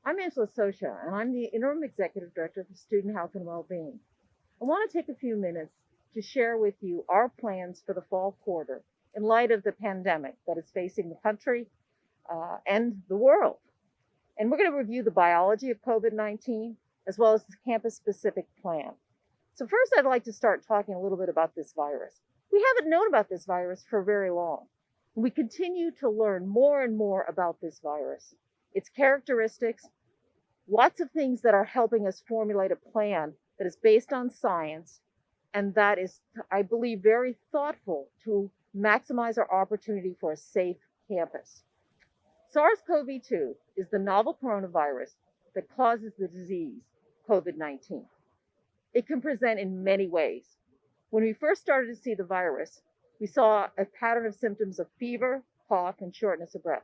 I'm Angela Scioscia, and I'm the Interim Executive Director for Student Health and Wellbeing. I want to take a few minutes to share with you our plans for the fall quarter in light of the pandemic that is facing the country and the world. And we're going to review the biology of COVID-19 as well as the campus-specific plan. So first, I'd like to start talking a little bit about this virus. We haven't known about this virus for very long. We continue to learn more and more about this virus, its characteristics, lots of things that are helping us formulate a plan that is based on science and that is, I believe, very thoughtful to maximize our opportunity for a safe campus. SARS-CoV-2 is the novel coronavirus that causes the disease, COVID-19. It can present in many ways. When we first started to see the virus, we saw a pattern of symptoms of fever, cough, and shortness of breath.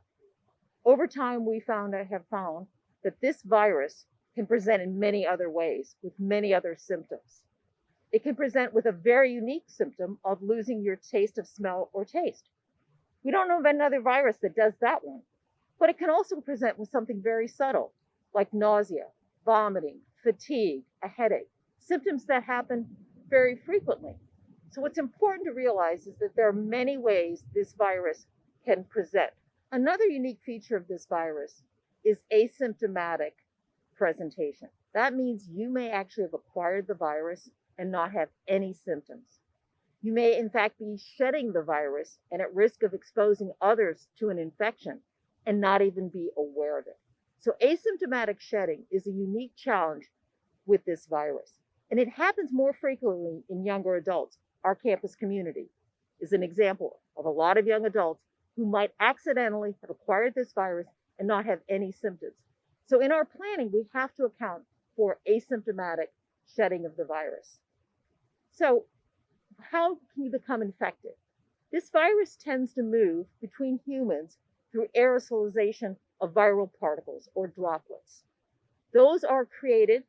Over time, we have found that this virus can present in many other ways with many other symptoms. It can present with a very unique symptom of losing your taste of smell or taste. We don't know of another virus that does that one, but it can also present with something very subtle, like nausea, vomiting, fatigue, a headache, symptoms that happen very frequently. So what's important to realize is that there are many ways this virus can present. Another unique feature of this virus is asymptomatic presentation. That means you may actually have acquired the virus and not have any symptoms. You may, in fact, be shedding the virus and at risk of exposing others to an infection and not even be aware of it. So asymptomatic shedding is a unique challenge with this virus. And it happens more frequently in younger adults. Our campus community is an example of a lot of young adults who might accidentally have acquired this virus and not have any symptoms. So in our planning, we have to account for asymptomatic shedding of the virus. So how can you become infected? This virus tends to move between humans through aerosolization of viral particles or droplets. Those are created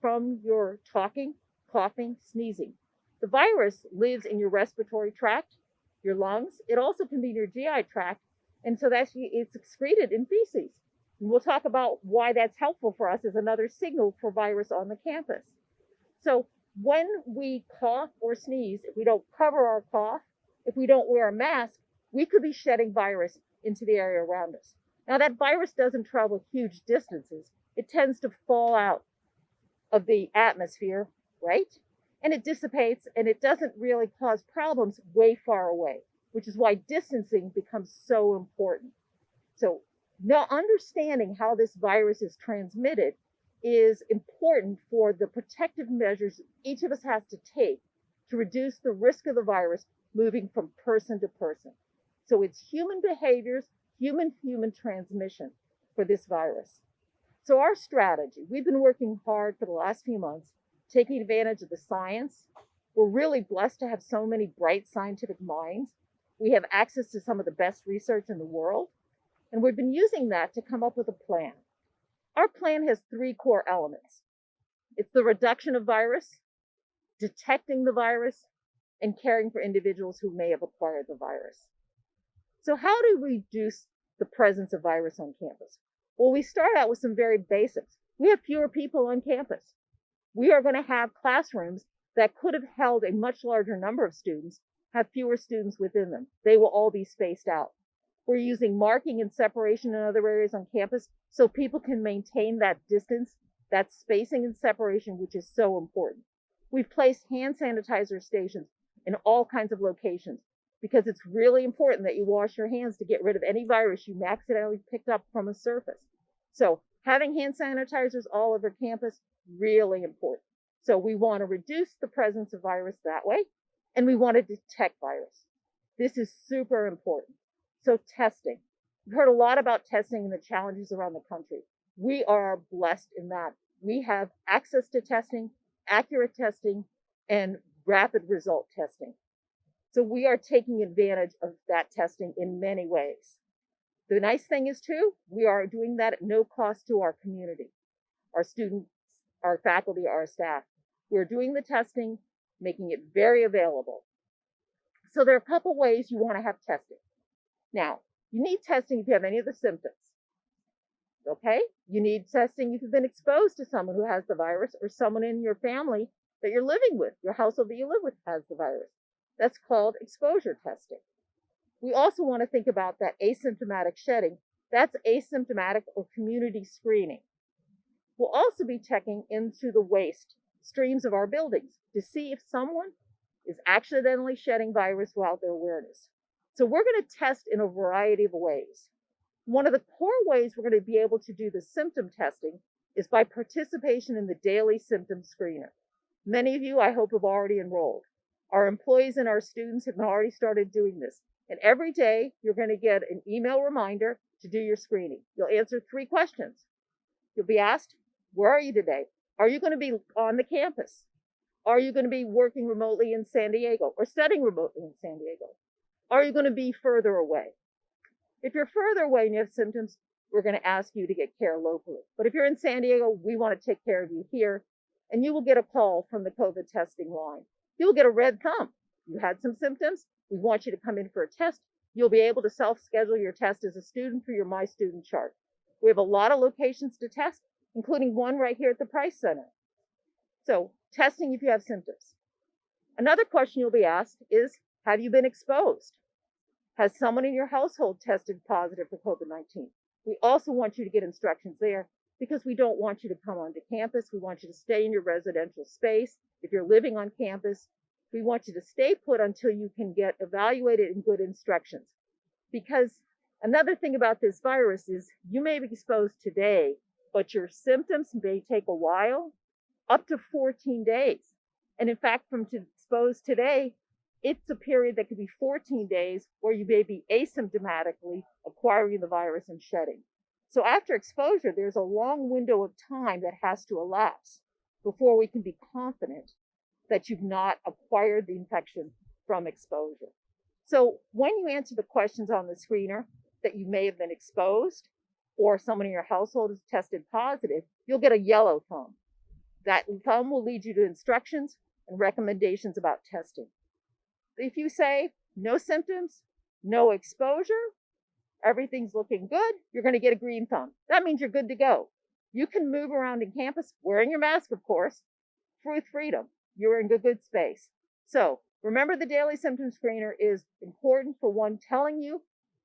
from your talking, coughing, sneezing. The virus lives in your respiratory tract, your lungs. It also can be in your GI tract, and so it's excreted in feces. And we'll talk about why that's helpful for us as another signal for virus on the campus. So when we cough or sneeze, if we don't cover our cough, if we don't wear a mask, we could be shedding virus into the area around us. Now that virus doesn't travel huge distances. It tends to fall out of the atmosphere, right? And it dissipates, and it doesn't really cause problems way far away, which is why distancing becomes so important. So now understanding how this virus is transmitted is important for the protective measures each of us has to take to reduce the risk of the virus moving from person to person. So it's human behaviors, human-human transmission for this virus. So our strategy, we've been working hard for the last few months, taking advantage of the science. We're really blessed to have so many bright scientific minds. We have access to some of the best research in the world, and we've been using that to come up with a plan. Our plan has three core elements. It's the reduction of virus, detecting the virus, and caring for individuals who may have acquired the virus. So how do we reduce the presence of virus on campus? Well, we start out with some very basics. We have fewer people on campus. We are going to have classrooms that could have held a much larger number of students, have fewer students within them. They will all be spaced out. We're using marking and separation in other areas on campus so people can maintain that distance, that spacing and separation, which is so important. We've placed hand sanitizer stations in all kinds of locations because it's really important that you wash your hands to get rid of any virus you accidentally picked up from a surface. So having hand sanitizers all over campus, really important. So we want to reduce the presence of virus that way, and we want to detect virus. This is super important. So testing. We've heard a lot about testing and the challenges around the country. We are blessed in that we have access to testing, accurate testing, and rapid result testing. So we are taking advantage of that testing in many ways. The nice thing is, too, we are doing that at no cost to our community, our students, our faculty, our staff. We're doing the testing, making it very available. So there are a couple ways you want to have testing. Now, you need testing if you have any of the symptoms. Okay? You need testing if you've been exposed to someone who has the virus or someone in your family that you're living with, your household that you live with has the virus. That's called exposure testing. We also want to think about that asymptomatic shedding. That's asymptomatic or community screening. We'll also be checking into the waste streams of our buildings to see if someone is accidentally shedding virus without their awareness. So we're going to test in a variety of ways. One of the core ways we're going to be able to do the symptom testing is by participation in the daily symptom screener. Many of you, I hope, have already enrolled. Our employees and our students have already started doing this. And every day, you're going to get an email reminder to do your screening. You'll answer 3 questions. You'll be asked, where are you today? Are you going to be on the campus? Are you going to be working remotely in San Diego or studying remotely in San Diego? Are you going to be further away? If you're further away and you have symptoms, we're going to ask you to get care locally. But if you're in San Diego, we want to take care of you here, and you will get a call from the COVID testing line. You'll get a red thumb. You had some symptoms. We want you to come in for a test. You'll be able to self-schedule your test as a student through your My Student chart. We have a lot of locations to test, including one right here at the Price Center. So testing if you have symptoms. Another question you'll be asked is, have you been exposed? Has someone in your household tested positive for COVID-19? We also want you to get instructions there because we don't want you to come onto campus. We want you to stay in your residential space. If you're living on campus, we want you to stay put until you can get evaluated and good instructions. Because another thing about this virus is you may be exposed today, but your symptoms may take a while, up to 14 days. And in fact, from exposed today, it's a period that could be 14 days where you may be asymptomatically acquiring the virus and shedding. So after exposure, there's a long window of time that has to elapse before we can be confident that you've not acquired the infection from exposure. So when you answer the questions on the screener that you may have been exposed or someone in your household has tested positive, you'll get a yellow thumb. That thumb will lead you to instructions and recommendations about testing. If you say no symptoms, no exposure, everything's looking good, you're going to get a green thumb. That means you're good to go. You can move around in campus wearing your mask, of course, with freedom. You're in good space. So remember, the daily symptom screener is important for one, telling you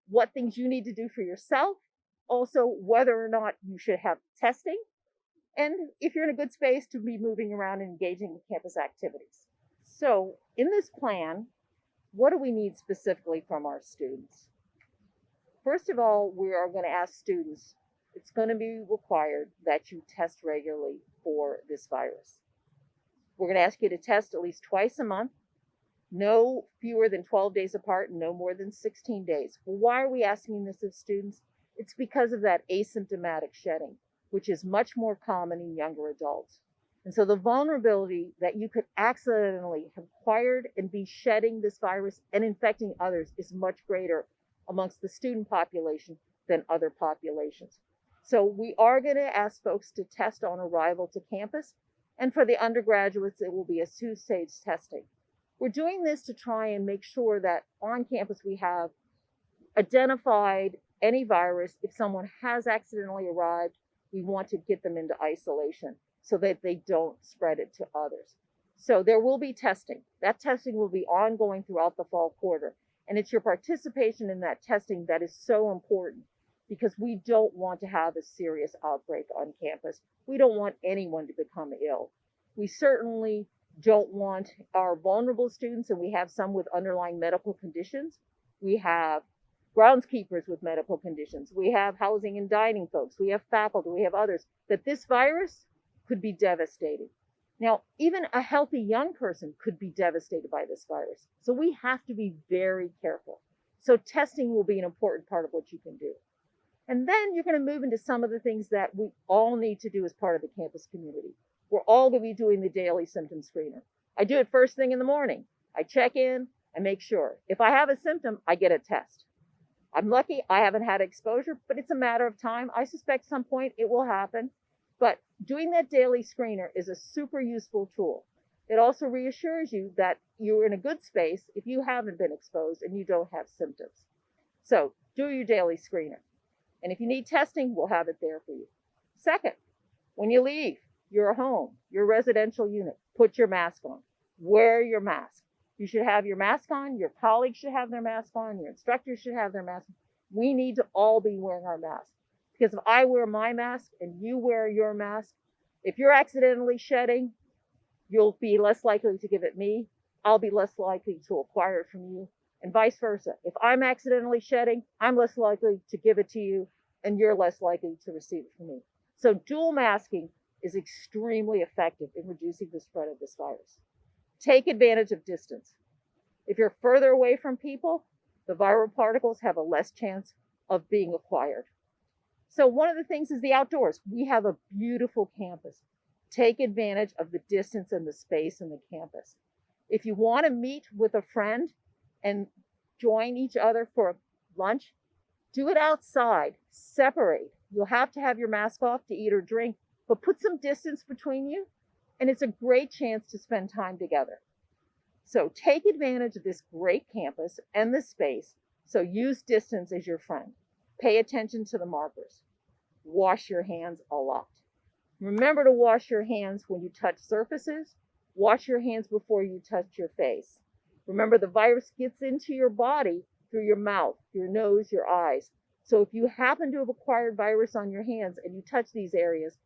what things you need to do for yourself, also whether or not you should have testing, and if you're in a good space to be moving around and engaging with campus activities. So in this plan, what do we need specifically from our students? First of all, we are going to ask students, it's going to be required that you test regularly for this virus. We're going to ask you to test at least twice a month, no fewer than 12 days apart, and no more than 16 days. Well, why are we asking this of students? It's because of that asymptomatic shedding, which is much more common in younger adults. And so the vulnerability that you could accidentally have acquired and be shedding this virus and infecting others is much greater amongst the student population than other populations. So we are going to ask folks to test on arrival to campus. And for the undergraduates, it will be a 2-stage testing. We're doing this to try and make sure that on campus we have identified any virus. If someone has accidentally arrived, we want to get them into isolation so that they don't spread it to others. So there will be testing. That testing will be ongoing throughout the fall quarter. And it's your participation in that testing that is so important, because we don't want to have a serious outbreak on campus. We don't want anyone to become ill. We certainly don't want our vulnerable students, and we have some with underlying medical conditions. We have groundskeepers with medical conditions. We have housing and dining folks. We have faculty. We have others. That this virus could be devastating. Now, even a healthy young person could be devastated by this virus. So we have to be very careful. So testing will be an important part of what you can do. And then you're going to move into some of the things that we all need to do as part of the campus community. We're all going to be doing the daily symptom screener. I do it first thing in the morning. I check in and make sure. If I have a symptom, I get a test. I'm lucky I haven't had exposure, but it's a matter of time. I suspect some point it will happen. But doing that daily screener is a super useful tool. It also reassures you that you're in a good space if you haven't been exposed and you don't have symptoms. So do your daily screener. And if you need testing, we'll have it there for you. Second, when you leave your home, your residential unit, put your mask on. Wear your mask. You should have your mask on. Your colleagues should have their mask on. Your instructors should have their mask on. We need to all be wearing our masks. Because if I wear my mask and you wear your mask, if you're accidentally shedding, you'll be less likely to give it me. I'll be less likely to acquire it from you, and vice versa. If I'm accidentally shedding, I'm less likely to give it to you, and you're less likely to receive it from me. So dual masking is extremely effective in reducing the spread of this virus. Take advantage of distance. If you're further away from people, the viral particles have a less chance of being acquired. So one of the things is the outdoors. We have a beautiful campus. Take advantage of the distance and the space in the campus. If you want to meet with a friend and join each other for lunch, do it outside. Separate. You'll have to have your mask off to eat or drink, but put some distance between you, and it's a great chance to spend time together. So take advantage of this great campus and the space. So use distance as your friend. Pay attention to the markers. Wash your hands a lot. Remember to wash your hands when you touch surfaces. Wash your hands before you touch your face. Remember, the virus gets into your body through your mouth, your nose, your eyes. So if you happen to have acquired virus on your hands and you touch these areas,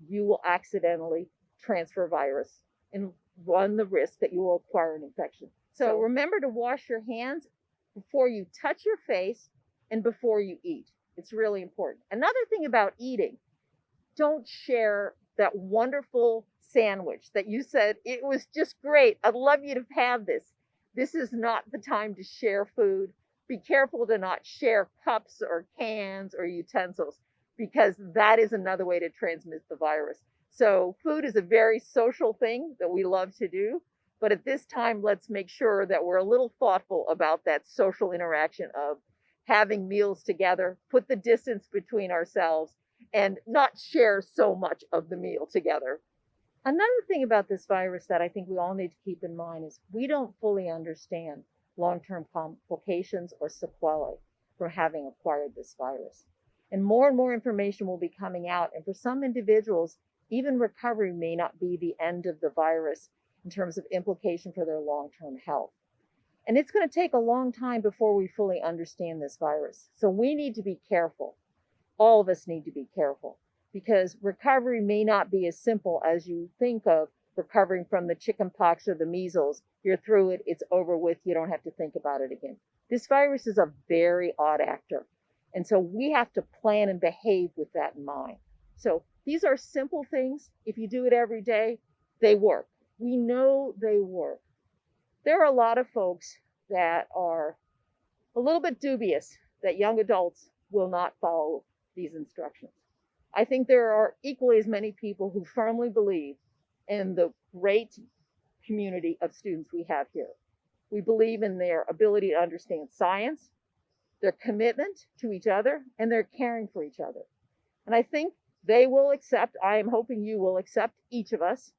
you will accidentally transfer virus and run the risk that you will acquire an infection. So remember to wash your hands before you touch your face and before you eat. It's really important. Another thing about eating, don't share that wonderful sandwich that you said, it was just great. I'd love you to have this. This is not the time to share food. Be careful to not share cups or cans or utensils, because that is another way to transmit the virus. So food is a very social thing that we love to do. But at this time, let's make sure that we're a little thoughtful about that social interaction of having meals together, put the distance between ourselves, and not share so much of the meal together. Another thing about this virus that I think we all need to keep in mind is we don't fully understand long-term complications or sequelae from having acquired this virus. And more information will be coming out. And for some individuals, even recovery may not be the end of the virus in terms of implication for their long-term health. And it's going to take a long time before we fully understand this virus. So we need to be careful. All of us need to be careful, because recovery may not be as simple as you think of recovering from the chickenpox or the measles. You're through it, it's over with, you don't have to think about it again. This virus is a very odd actor. And so we have to plan and behave with that in mind. So these are simple things. If you do it every day, they work. We know they work. There are a lot of folks that are a little bit dubious that young adults will not follow these instructions. I think there are equally as many people who firmly believe in the great community of students we have here. We believe in their ability to understand science, their commitment to each other, and their caring for each other. And I think they will accept, I am hoping you will accept each of us.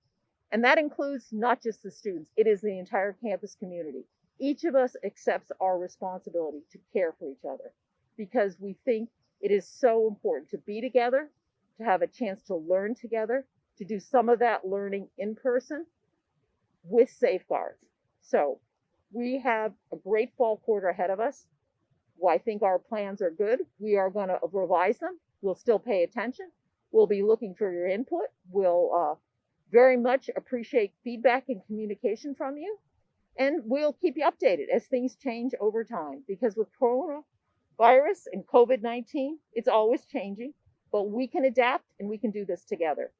And that includes not just the students, it is the entire campus community. Each of us accepts our responsibility to care for each other, because we think it is so important to be together, to have a chance to learn together, to do some of that learning in person with safeguards. So we have a great fall quarter ahead of us. Well, I think our plans are good. We are going to revise them. We'll still pay attention. We'll be looking for your input. We'll very much appreciate feedback and communication from you. And we'll keep you updated as things change over time, because with coronavirus and COVID-19, it's always changing, but we can adapt and we can do this together.